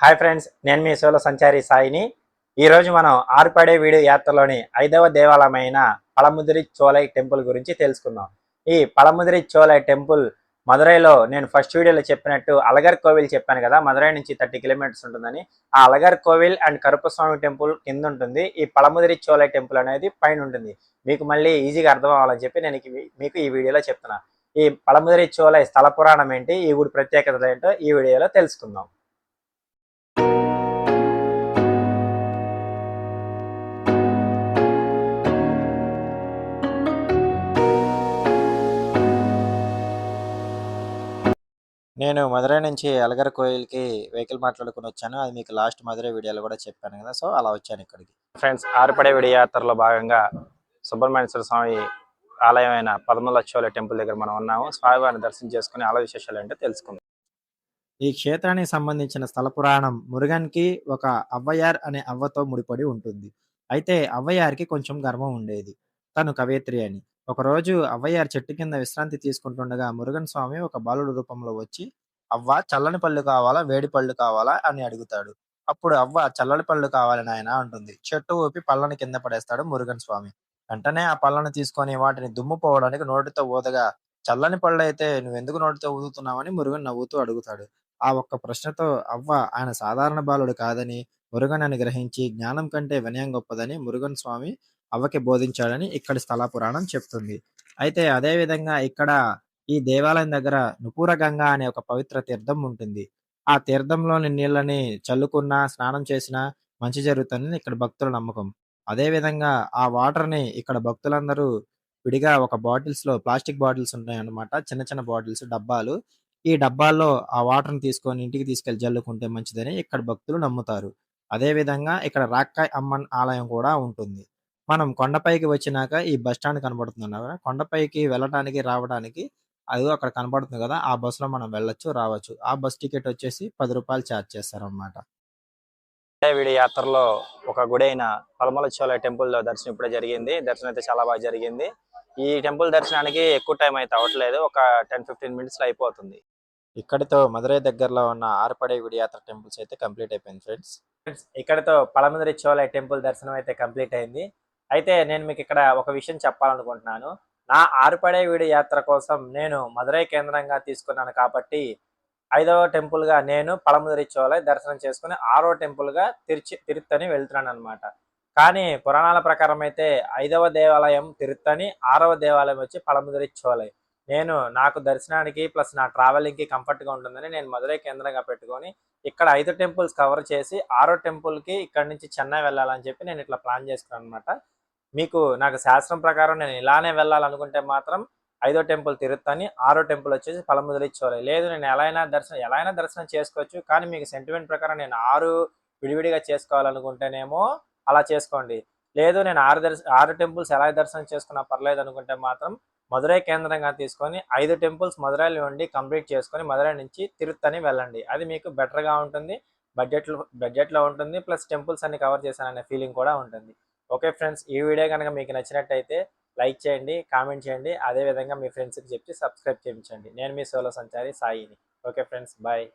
Hi friends, నేను మీ solo సంచారి సాయిని. ఈరోజు మనం ఆరుపడే వీడియో యాత్రలోని 5వ దేవాలయమైన పలముదిరి చోలై టెంపుల్ గురించి తెలుసుకుందాం. ఈ పలముదిరి చోలై టెంపుల్ మదురైలో నేను ఫస్ట్ వీడియోలో చెప్పినట్టు అలగర్ కోవిల్ చెప్పాను కదా, మదురై నుంచి 30 కిలోమీటర్స్ ఉంటుందని. ఆ అలగర్ కోవిల్ అండ్ కరుపస్వామి టెంపుల్ కింద ఉంటుంది, ఈ పలముదిరి చోలై టెంపుల్ అనేది పైన ఉంటుంది. మీకు మళ్ళీ ఈజీగా అర్థం అవ్వాలని చెప్పి నేను మీకు ఈ వీడియోలో చెప్తున్నా. ఈ పలముదిరి చోలై స్థల పురాణం ఏంటి, ఈ గుడి ప్రత్యేకత ఏంటో ఈ వీడియోలో తెలుసుకుందాం. నేను మదురై నుంచి అలగర్ కోయిల్‌కి వెహికల్ మాట్లాడుకొని వచ్చాను. అది మీకు లాస్ట్ మదురై వీడియోలో కూడా చెప్పాను కదా! సో, అలా వచ్చాను ఇక్కడికి. ఫ్రెండ్స్, ఆరుపడే విడి యాత్రలో భాగంగా సుబ్రహ్మణ్యేశ్వర స్వామి ఆలయమైన పదమూలచ్చోల టెంపుల్ దగ్గర మనం ఉన్నాము. స్వామివారిని దర్శనం చేసుకుని ఆలయ విశేషాలు ఏంటో తెలుసుకుందాం. ఈ క్షేత్రానికి సంబంధించిన స్థల పురాణం మురుగన్‌కి ఒక అవ్వయార్ అనే అవ్వతో ముడిపడి ఉంటుంది. అయితే అవ్వయార్‌కి కొంచెం గర్వం ఉండేది. తను కవయిత్రి అని. ఒకరోజు అవ్వయార్ చెట్టు కింద విశ్రాంతి తీసుకుంటుండగా మురుగన్ స్వామి ఒక బాలుడు రూపంలో వచ్చి, "అవ్వ, చల్లని పళ్ళు కావాలా? వేడి పళ్ళు కావాలా?" అని అడుగుతాడు. అప్పుడు అవ్వ, "చల్లని పళ్ళు కావాలి నాయనా" అంటుంది. చెట్టు ఊపి పళ్ళని కింద పడేస్తాడు మురుగన్ స్వామి. వెంటనే ఆ పళ్ళను తీసుకొని వాటిని దుమ్ము పోవడానికి నోటితో ఊదగా, "చల్లని పళ్ళైతే నువ్వెందుకు నోటితో ఊదుతున్నావని?" మురుగన్ నవ్వుతూ అడుగుతాడు. ఆ ఒక్క ప్రశ్నతో అవ్వ ఆయన సాధారణ బాలుడు కాదని, మురుగన్ అని గ్రహించి జ్ఞానం కంటే వినయం గొప్పదని మురుగన్ స్వామి అవ్వకి బోధించాడని ఇక్కడి స్థల పురాణం చెప్తుంది. అయితే అదే విధంగా ఇక్కడ ఈ దేవాలయం దగ్గర నుపూర గంగా అనే ఒక పవిత్ర తీర్థం ఉంటుంది. ఆ తీర్థంలోని నీళ్ళని చల్లుకున్నా, స్నానం చేసినా మంచి జరుగుతుందని ఇక్కడ భక్తుల నమ్మకం. అదే విధంగా ఆ వాటర్‌ని ఇక్కడ భక్తులందరూ విడిగా ఒక బాటిల్స్‌లో, ప్లాస్టిక్ బాటిల్స్ ఉంటాయన్నమాట. చిన్న చిన్న బాటిల్స్, డబ్బాలు. ఈ డబ్బాల్లో ఆ వాటర్‌ని తీసుకొని ఇంటికి తీసుకెళ్ళి జల్లుకుంటే మంచిదని ఇక్కడ భక్తులు నమ్ముతారు. అదే విధంగా ఇక్కడ రాక్కాయ్ అమ్మన్ ఆలయం కూడా ఉంటుంది. మనం కొండపైకి వచ్చినాక ఈ బస్ స్టాండ్ కనబడుతుంది కదా! కొండపైకి వెళ్ళటానికి, రావడానికి అదిగో అక్కడ కనబడుతుంది కదా! ఆ బస్‌లో మనం వెళ్ళొచ్చు, రావచ్చు. ఆ బస్ టికెట్ వచ్చేసి రూ. 10 చార్జ్ చేస్తారన్నమాట. విడి యాత్రలో ఒక గుడైన పలమల టెంపుల్ దర్శనం ఇప్పుడే జరిగింది. దర్శనం అయితే చాలా బాగా జరిగింది. ఈ టెంపుల్ దర్శనానికి ఎక్కువ టైం అయితే అవ్వట్లేదు. ఒక 10-15 మినిట్స్‌లో అయిపోతుంది. ఇక్కడితో మదురై దగ్గరలో ఉన్న ఆరుపడై విడి యాత్ర టెంపుల్స్ అయితే కంప్లీట్ అయిపోయింది ఫ్రెండ్స్. ఇక్కడితో పలమదురి చోలై టెంపుల్ దర్శనం అయితే కంప్లీట్ అయింది. అయితే నేను మీకు ఇక్కడ ఒక విషయం చెప్పాలనుకుంటున్నాను. నా ఆరుపడై విడి యాత్ర కోసం నేను మదురై కేంద్రంగా తీసుకున్నాను కాబట్టి 5వ టెంపుల్‌గా నేను పలమదురి చోలై దర్శనం చేసుకొని 6వ టెంపుల్‌గా తిరుత్తని వెళ్తున్నాననమాట. కానీ పురాణాల ప్రకారం అయితే 5వ దేవాలయం తిరుత్తని, 6వ దేవాలయం వచ్చి పలమదురి చోలై. నాకు దర్శనానికి ప్లస్ నా ట్రావెలింగ్‌కి కంఫర్ట్‌గా ఉంటుందని నేను మదురై కేంద్రంగా పెట్టుకొని ఇక్కడ 5 టెంపుల్స్ కవర్ చేసి 6వ టెంపుల్‌కి ఇక్కడి నుంచి చెన్నై వెళ్ళాలని చెప్పి నేను ఇట్లా ప్లాన్ చేసుకున్నాననమాట. నాకు శాస్త్రం ప్రకారం నేను ఇలానే వెళ్ళాలనుకుంటే మాత్రం 5వ టెంపుల్ తిరుత్తని, 6వ టెంపుల్ వచ్చేసి పలమదురి చోలై. లేదు నేను ఎలా అయినా దర్శనం చేసుకోవచ్చు. కానీ మీకు సెంటిమెంట్ ప్రకారం నేను 6 విడివిడిగా చేసుకోవాలనుకుంటేనేమో అలా చేసుకోండి. లేదు నేను 6 టెంపుల్స్ ఎలా దర్శనం చేసుకున్నా పర్లేదనుకుంటే మాత్రం మదురై కేంద్రంగా తీసుకొని 5 టెంపుల్స్ మదురైలో ఉండి కంప్లీట్ చేసుకొని మదురై నుంచి తిరుత్తని వెళ్ళండి. అది మీకు బెటర్‌గా ఉంటుంది. బడ్జెట్‌లో ఉంటుంది. ప్లస్ టెంపుల్స్ అన్ని కవర్ చేశాననే ఫీలింగ్ కూడా ఉంటుంది. ఓకే ఫ్రెండ్స్, ఈ వీడియో కనుక మీకు నచ్చినట్టయితే లైక్ చేయండి, కామెంట్ చేయండి. అదేవిధంగా మీ ఫ్రెండ్స్‌కి చెప్పి సబ్స్క్రైబ్ చేయించండి. నేను మీ సోలో సంచారి సాయిని. Okay friends, bye.